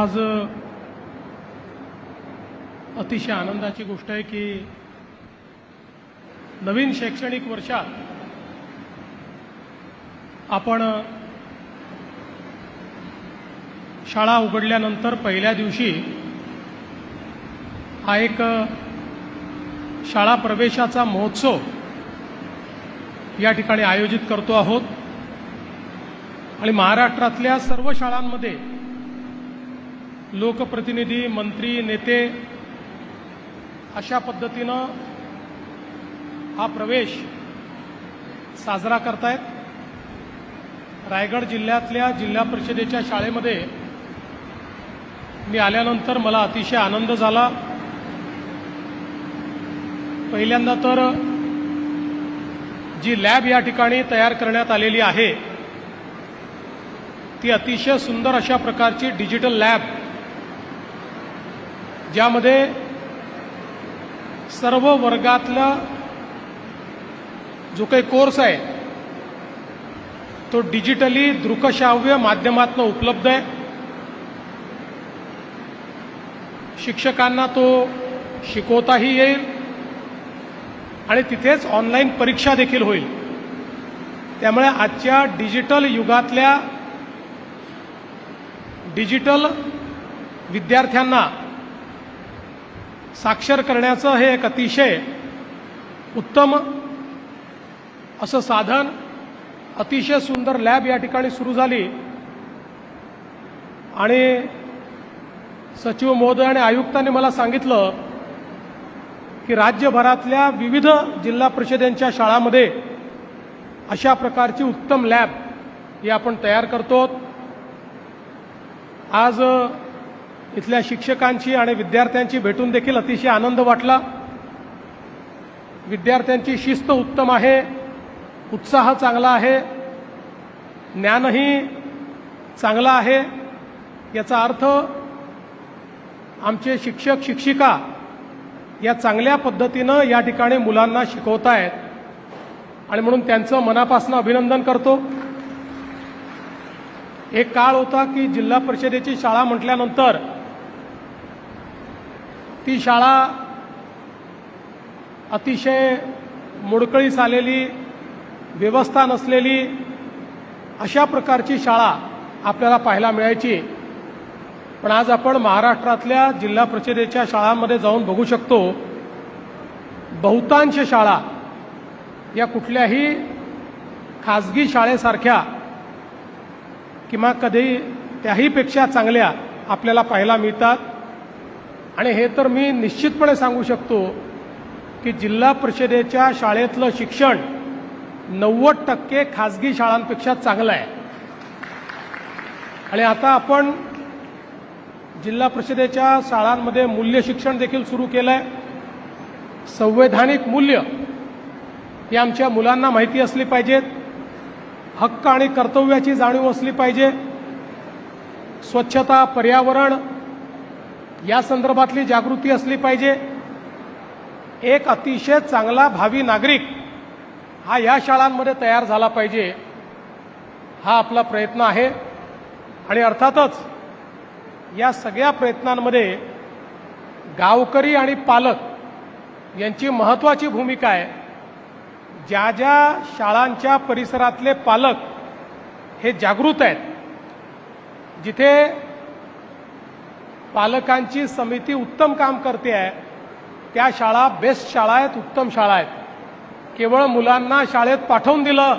आज अतिशय आनंदाची गोष्ट आहे की नवीन शैक्षणिक वर्षात आपण शाळा उघडल्यानंतर पहिल्या दिवशी हा एक शाळा प्रवेशाचा महोत्सव या ठिकाणी आयोजित करतो आहोत आणि महाराष्ट्रातल्या सर्व शाळांमध्ये लोकप्रतिनिधी, मंत्री, नेते अशा पद्धतीनं हा प्रवेश साजरा करतायत। रायगड जिल्ह्यातल्या जिल्हा परिषदेच्या शाळेमध्ये मी आल्यानंतर मला अतिशय आनंद झाला। पहिल्यांदा तर जी लॅब या ठिकाणी तयार करण्यात आलेली आहे ती अतिशय सुंदर अशा प्रकारची डिजिटल लॅब, ज्यामध्ये सर्व वर्गातला जो काही कोर्स आहे तो डिजिटली दृकश्राव्य माध्यमातून उपलब्ध आहे। शिक्षकांना तो शिकवताही येईल आणि तिथेच ऑनलाईन परीक्षा देखील होईल। त्यामुळे आजच्या डिजिटल युगातल्या डिजिटल विद्यार्थ्यांना साक्षर करण्याचं हे एक अतिशय उत्तम असं साधन, अतिशय सुंदर लॅब या ठिकाणी सुरू झाली आणि सचिव महोदय आणि आयुक्तांनी मला सांगितलं की राज्यभरातल्या विविध जिल्हा परिषदेच्या शाळांमध्ये अशा प्रकारची उत्तम लॅब ही आपण तयार करतो। आज इथल्या शिक्षकांची आणि विद्यार्थ्यांची भेटून देखील अतिशय आनंद वाटला। विद्यार्थ्यांची शिस्त उत्तम आहे, उत्साह चांगला आहे, ज्ञानही चांगलं आहे। याचा अर्थ आमचे शिक्षक शिक्षिका या चांगल्या पद्धतीनं या ठिकाणी मुलांना शिकवतायत आणि म्हणून त्यांचं मनापासून अभिनंदन करतो। एक काळ होता की जिल्हा परिषदेची शाळा म्हटल्यानंतर ती शाळा अतिशय मोडकळीस आलेली, व्यवस्था नसलेली अशा प्रकारची शाळा आपल्याला पाहायला मिळायची। पण आज आपण महाराष्ट्रातल्या जिल्हा परिषदेच्या शाळांमध्ये जाऊन बघू शकतो, बहुतांश शाळा या कुठल्याही खाजगी शाळेसारख्या किंवा कधी त्याहीपेक्षा चांगल्या आपल्याला पाहायला मिळतात। आणि हे तर मी निश्चितपणे सांगू शकतो की जिल्हा परिषदेच्या शाळेतलं शिक्षण 90% खाजगी शाळांपेक्षा चांगलं आहे। आणि आता आपण जिल्हा परिषदेच्या शाळांमध्ये मूल्य शिक्षण देखील सुरू केलं आहे। संवैधानिक मूल्य ही आमच्या मुलांना माहिती असली पाहिजेत, हक्क आणि कर्तव्याची जाणीव असली पाहिजे, स्वच्छता, पर्यावरण या संदर्भातली जागृती असली पाहिजे। एक अतिशय चांगला भावी नागरिक हा या शाळांमध्ये तयार झाला पाहिजे, हा आपला प्रयत्न आहे। आणि अर्थातच या सगळ्या प्रयत्नांमध्ये गावकरी आणि पालक यांची महत्त्वाची भूमिका आहे। ज्या ज्या शाळांच्या परिसरातले पालक हे जागृत आहेत, जिथे पालकांची समिती उत्तम काम करते आहे, त्या शाळा बेस्ट शाळा आहेत, उत्तम शाळा आहेत। केवळ मुलांना शाळेत पाठवून दिलं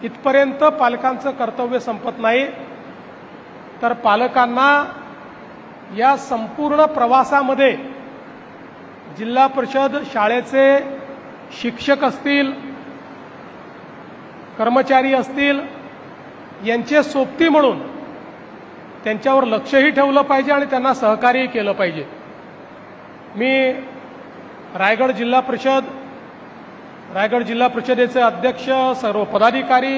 इथपर्यंत पालकांचं कर्तव्य संपत नाही, तर पालकांना या संपूर्ण प्रवासामध्ये जिल्हा परिषद शाळेचे शिक्षक असतील, कर्मचारी असतील, यांचे सोबती म्हणून त्यांच्यावर लक्षही ठेवलं पाहिजे आणि त्यांना सहकार्यही केलं पाहिजे। मी रायगड जिल्हा परिषदेचे अध्यक्ष, सर्व पदाधिकारी,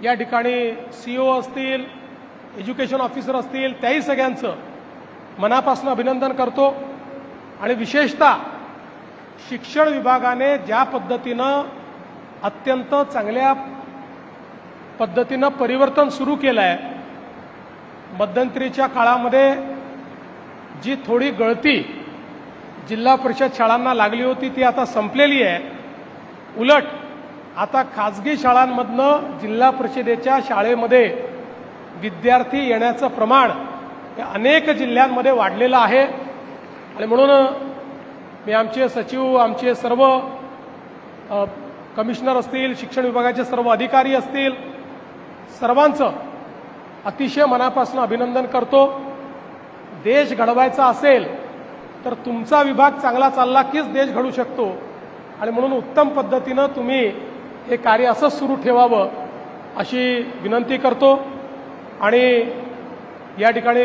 या ठिकाणी CEO असतील, एज्युकेशन ऑफिसर असतील, त्याही सगळ्यांचं मनापासून अभिनंदन करतो। आणि विशेषतः शिक्षण विभागाने ज्या पद्धतीनं अत्यंत चांगल्या पद्धतीनं परिवर्तन सुरू केलं आहे मध्यंतरीच्या काळामध्ये जी थोडी गळती जिल्हा परिषद शाळांना लागली होती ती आता संपलेली आहे. उलट आता खाजगी शाळांमधनं जिल्हा परिषदेच्या शाळेमध्ये विद्यार्थी येण्याचं प्रमाण हे अनेक जिल्ह्यांमध्ये वाढलेलं आहे. आणि म्हणून मी आमचे सचिव, आमचे सर्व कमिशनर असतील, शिक्षण विभागाचे सर्व अधिकारी असतील, सर्वांचं अतिशय मनापासून अभिनंदन करतो. देश घडवायचा असेल तर तुमचा विभाग चांगला चालला कीच देश घडू शकतो. आणि म्हणून उत्तम पद्धतीनं तुम्ही हे कार्य असंच सुरू ठेवावं अशी विनंती करतो. आणि या ठिकाणी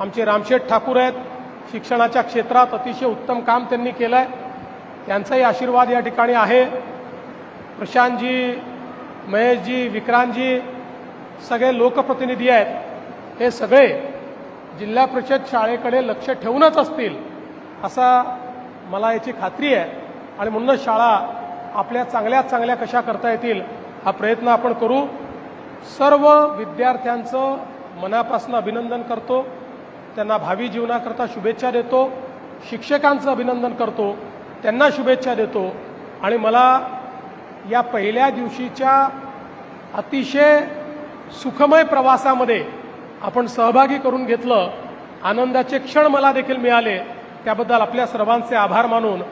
आमचे रामशेठ ठाकूर आहेत, शिक्षणाच्या क्षेत्रात अतिशय उत्तम काम त्यांनी केलं आहे, त्यांचाही आशीर्वाद या ठिकाणी आहे. प्रशांतजी, महेशजी, विक्रांतजी सगळे लोकप्रतिनिधी आहेत, हे सगळे जिल्हा परिषद शाळेकडे लक्ष ठेवूनच असतील असा मला याची खात्री आहे. आणि म्हणूनच शाळा आपल्या चांगल्यात चांगल्या कशा करता येतील हा प्रयत्न आपण करू. सर्व विद्यार्थ्यांचं मनापासून अभिनंदन करतो, त्यांना भावी जीवनाकरता शुभेच्छा देतो. शिक्षकांचं अभिनंदन करतो, त्यांना शुभेच्छा देतो. आणि मला या पहिल्या दिवशीच्या अतिशय सुखमय प्रवासामध्ये आपण सहभागी करून घेतलं, आनंदाचे क्षण मला देखील मिळाले, त्याबद्दल आपल्या सर्वांचे आभार मानून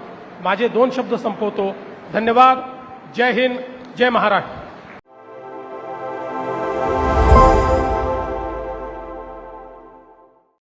माझे 2 शब्द संपवतो. धन्यवाद. जय हिंद, जय महाराष्ट्र.